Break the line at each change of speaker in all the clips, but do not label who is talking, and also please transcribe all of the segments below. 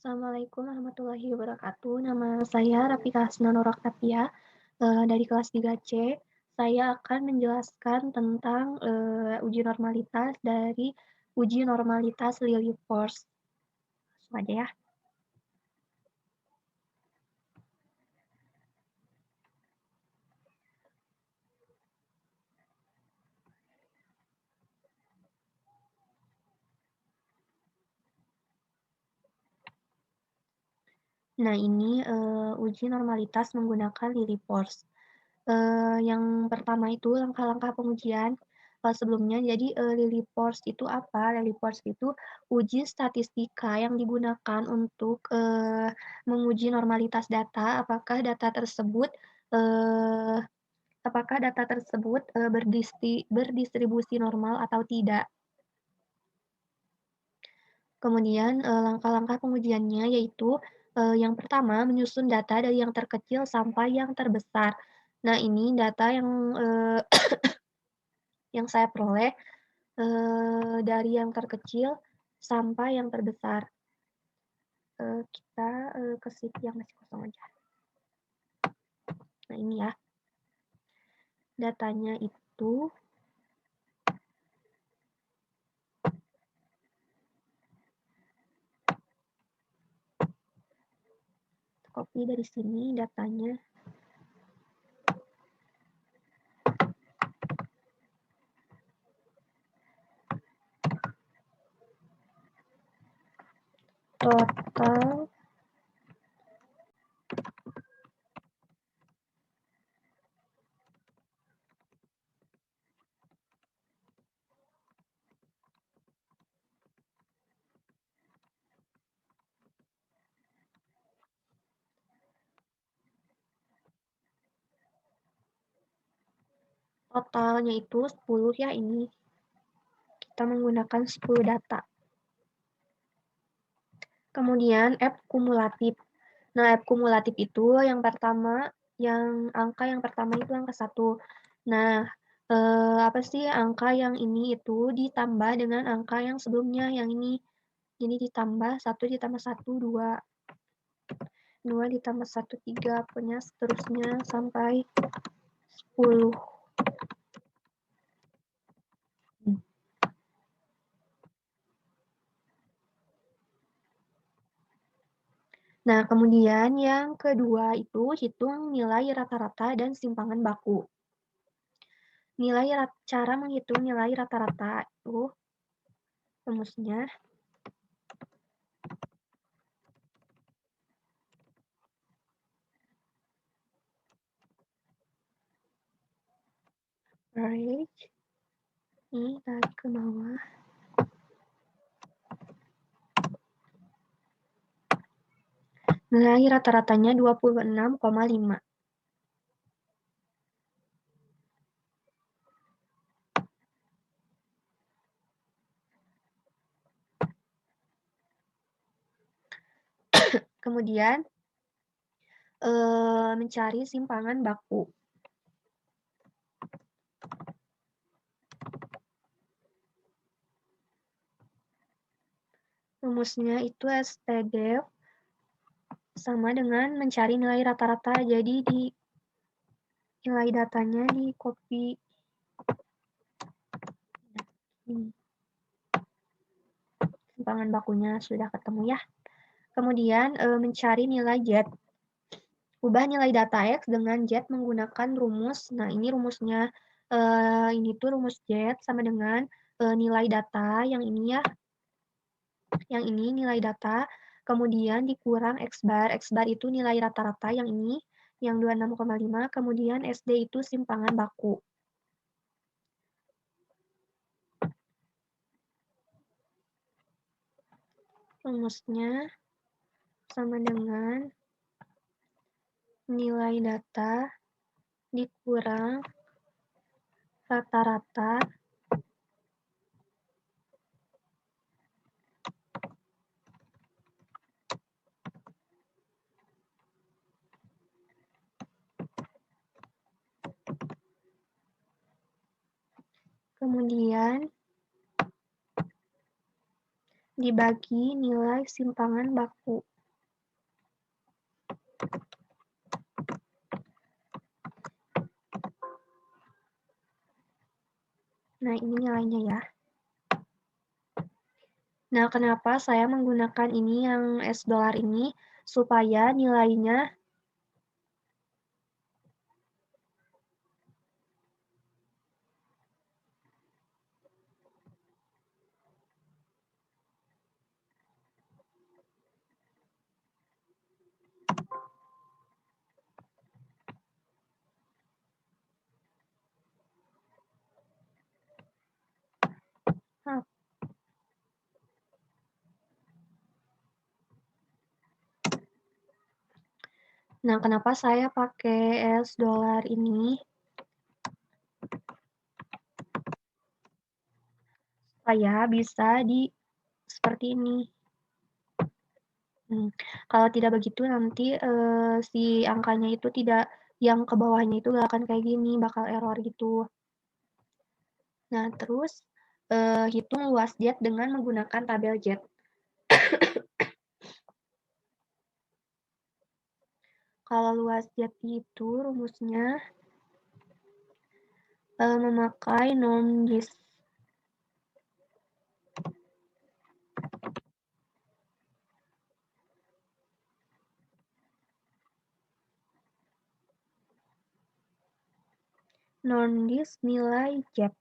Assalamualaikum warahmatullahi wabarakatuh. Nama saya Rafika Hasna Nur Aktapiah, dari kelas 3C. Saya akan menjelaskan tentang, uji normalitas dari uji normalitas Lilly Force. Langsung aja ya. Nah ini, uji normalitas menggunakan Lilly Force. Yang pertama itu langkah-langkah pengujian, sebelumnya jadi, Lilly Force itu apa? Lilly Force itu uji statistika yang digunakan untuk, menguji normalitas data, eee, apakah data tersebut, berdistribusi normal atau tidak. Kemudian, langkah-langkah pengujiannya yaitu, yang pertama menyusun data dari yang terkecil sampai yang terbesar. Nah ini data yang saya peroleh, dari yang terkecil sampai yang terbesar. Kita, ke sheet yang masih kosong aja. Nah ini ya, datanya itu copy dari sini datanya. Total totalnya itu 10 ya ini. Kita menggunakan 10 data. Kemudian F kumulatif. Nah, F kumulatif itu yang pertama, angka yang pertama itu angka 1. Nah, apa sih angka yang ini itu ditambah dengan angka yang sebelumnya, yang ini. Jadi ditambah 1 ditambah 1, 2. 2 ditambah 1, 3, pokoknya seterusnya sampai 10. Nah, kemudian yang kedua itu hitung nilai rata-rata dan simpangan baku. Cara menghitung nilai rata-rata itu rumusnya average, ini tarik ke bawah. Nilai rata-ratanya 26,5. Kemudian mencari simpangan baku. Rumusnya itu STDEV sama dengan mencari nilai rata-rata. Jadi di nilai datanya di copy. Simpangan bakunya sudah ketemu ya. Kemudian mencari nilai Z. Ubah nilai data X dengan Z menggunakan rumus. Nah, ini rumusnya. Ini tuh rumus Z sama dengan nilai data yang ini ya. Yang ini nilai data, kemudian dikurang X bar. X bar itu nilai rata-rata yang ini, yang 26,5. Kemudian SD itu simpangan baku. Rumusnya sama dengan nilai data dikurang rata-rata kemudian dibagi nilai simpangan baku. Nah, ini nilainya ya. Nah, kenapa saya menggunakan ini yang US dollar ini? Supaya nilainya Nah, kenapa saya pakai US dollar ini? Supaya bisa seperti ini. Kalau tidak begitu nanti si angkanya itu tidak, yang ke bawahnya itu gak akan kayak gini, bakal error gitu. Nah, terus hitung luas jet dengan menggunakan tabel jet. Kalau luas jet itu rumusnya memakai norm gis. Norm gis nilai jet.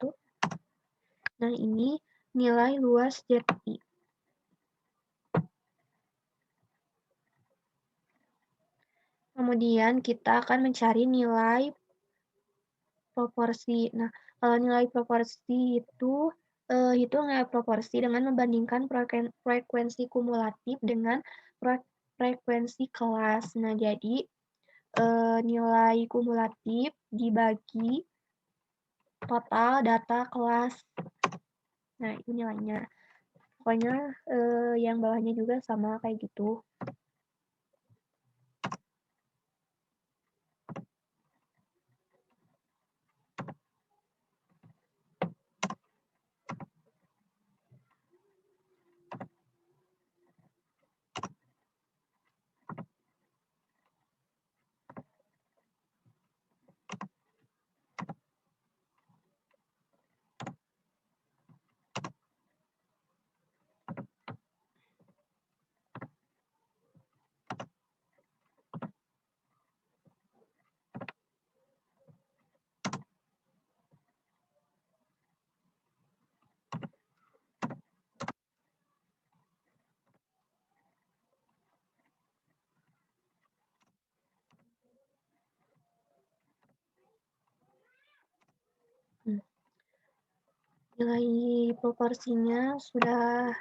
Tuh. Nah, ini nilai luas jet I. Kemudian kita akan mencari nilai proporsi. Nah, kalau nilai proporsi itu hitung nilai proporsi dengan membandingkan frekuensi kumulatif dengan frekuensi kelas. Nah, jadi nilai kumulatif dibagi total data kelas. Nah, itu nilainya. Pokoknya yang bawahnya juga sama kayak gitu. Nilai proporsinya sudah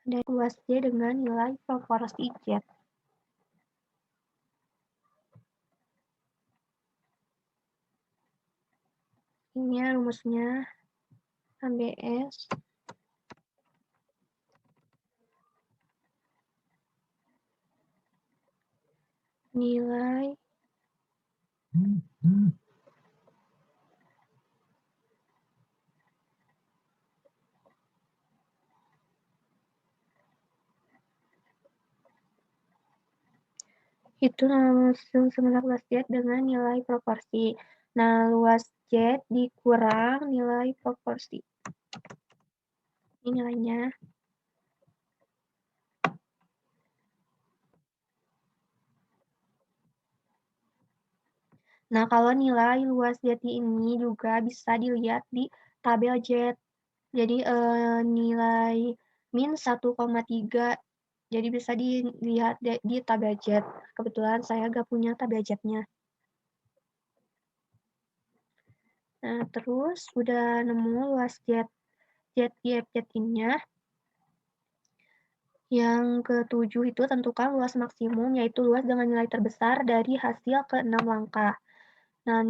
dari luas J dengan nilai proporsi Z. Ini ya rumusnya ABS nilai itu langsung 19 Z dengan nilai proporsi. Nah, luas Z dikurang nilai proporsi. Ini nilainya. Nah, kalau nilai luas Z ini juga bisa dilihat di tabel Z. Jadi nilai min 1,3. Jadi bisa dilihat di tabel Z. Kebetulan saya gak punya tabel Z-nya. Nah, terus udah nemu luas Z in-nya. Yang ketujuh itu tentukan luas maksimum, yaitu luas dengan nilai terbesar dari hasil ke-6 langkah. Nah,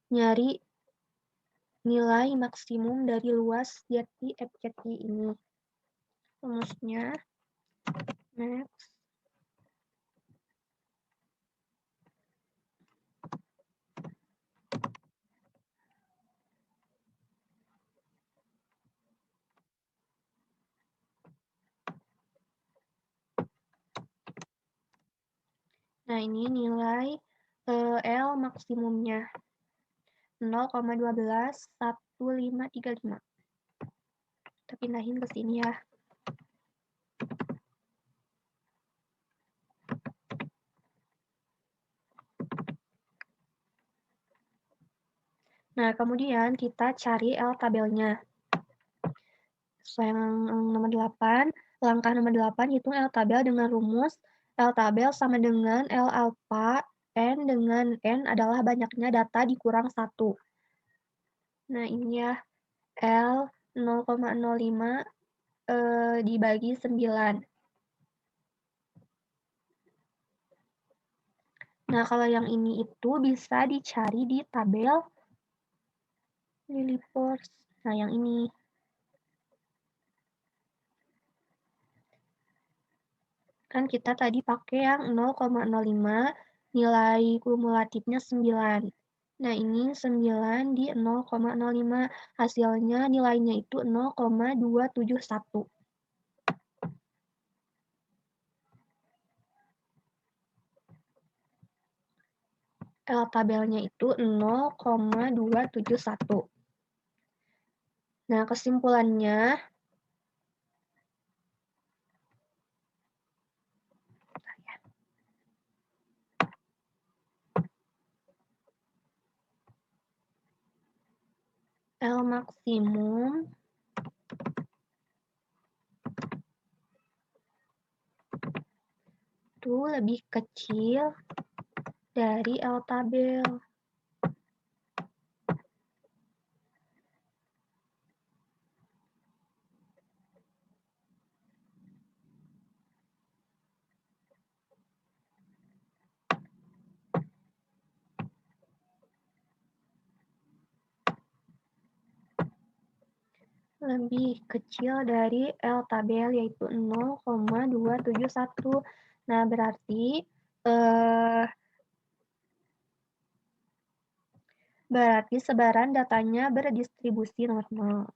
nyari nilai maksimum dari luas ZI ini. Rumusnya max Nah, ini nilai L maksimumnya. 0,121535. Kita pindahin ke sini ya. Nah, kemudian kita cari L tabelnya. Yang nomor 8, langkah nomor 8, hitung L tabel dengan rumus L tabel sama dengan L alpha N dengan N adalah banyaknya data dikurang 1. Nah, ini ya, L 0,05 dibagi 9. Nah, kalau yang ini itu bisa dicari di tabel Lilliepors. Nah, yang ini. Kan kita tadi pakai yang 0,05, nilai kumulatifnya 9. Nah, ini 9 di 0,05, hasilnya nilainya itu 0,271. L tabelnya itu 0,271. Nah, kesimpulannya, L maksimum itu lebih kecil dari L tabel. Lebih kecil dari L tabel, yaitu 0,271. Nah, berarti sebaran datanya berdistribusi normal.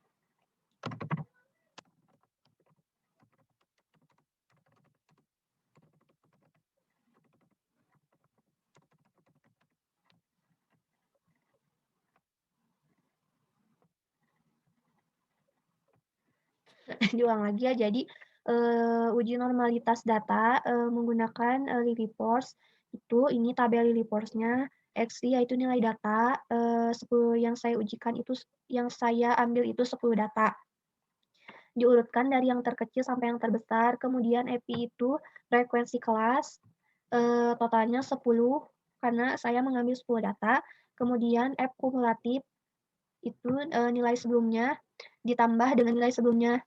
Diulang lagi ya, jadi uji normalitas data menggunakan Lilliepors itu, ini tabel Lilliepors-nya, XI yaitu nilai data, 10 yang saya ujikan itu, yang saya ambil itu 10 data. Diurutkan dari yang terkecil sampai yang terbesar, kemudian EPI itu frekuensi kelas, totalnya 10, karena saya mengambil 10 data, kemudian F kumulatif, itu nilai sebelumnya ditambah dengan nilai sebelumnya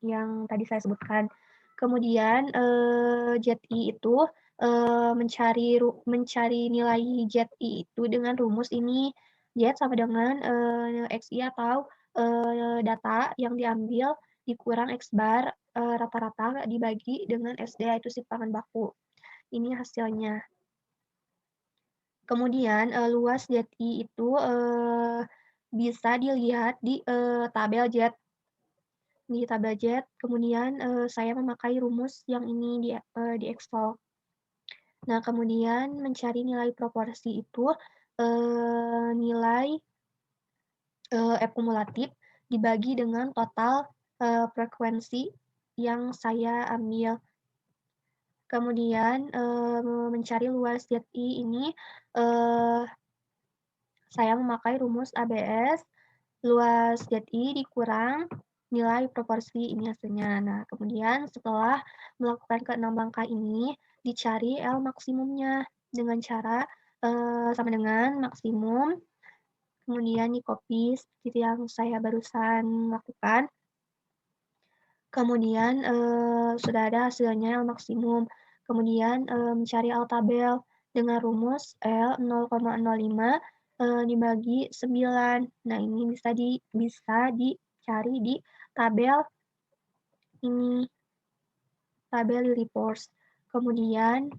yang tadi saya sebutkan. Kemudian ZI itu mencari nilai ZI itu dengan rumus ini, Z sama dengan XI atau data yang diambil dikurang X bar rata-rata dibagi dengan SD, itu simpangan baku. Ini hasilnya. Kemudian luas ZI itu bisa dilihat di tabel Z. Di tabel Z, kemudian saya memakai rumus yang ini di Excel. Nah, kemudian mencari nilai proporsi itu nilai F kumulatif dibagi dengan total frekuensi yang saya ambil. Kemudian mencari luas ZI ini saya memakai rumus ABS, luas ZI dikurang nilai proporsi, ini hasilnya. Nah, kemudian setelah melakukan ke-6 langkah ini, dicari L maksimumnya dengan cara sama dengan maksimum, kemudian di-copy seperti yang saya barusan lakukan. Kemudian sudah ada hasilnya L maksimum. Kemudian mencari L tabel dengan rumus L 0,05 dibagi 9. Nah, ini bisa dicari di tabel ini, tabel Lilliepors. Kemudian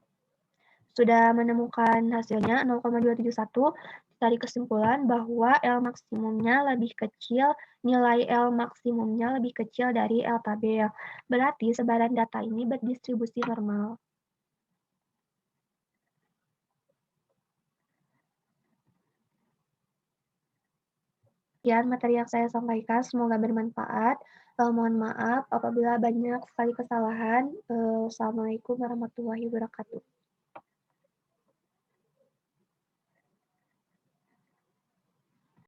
sudah menemukan hasilnya 0,271, dari kesimpulan bahwa L maksimumnya lebih kecil, nilai L maksimumnya lebih kecil dari L tabel. Berarti sebaran data ini berdistribusi normal. Sekian materi yang saya sampaikan, semoga bermanfaat. Mohon maaf apabila banyak sekali kesalahan. Wassalamualaikum warahmatullahi wabarakatuh.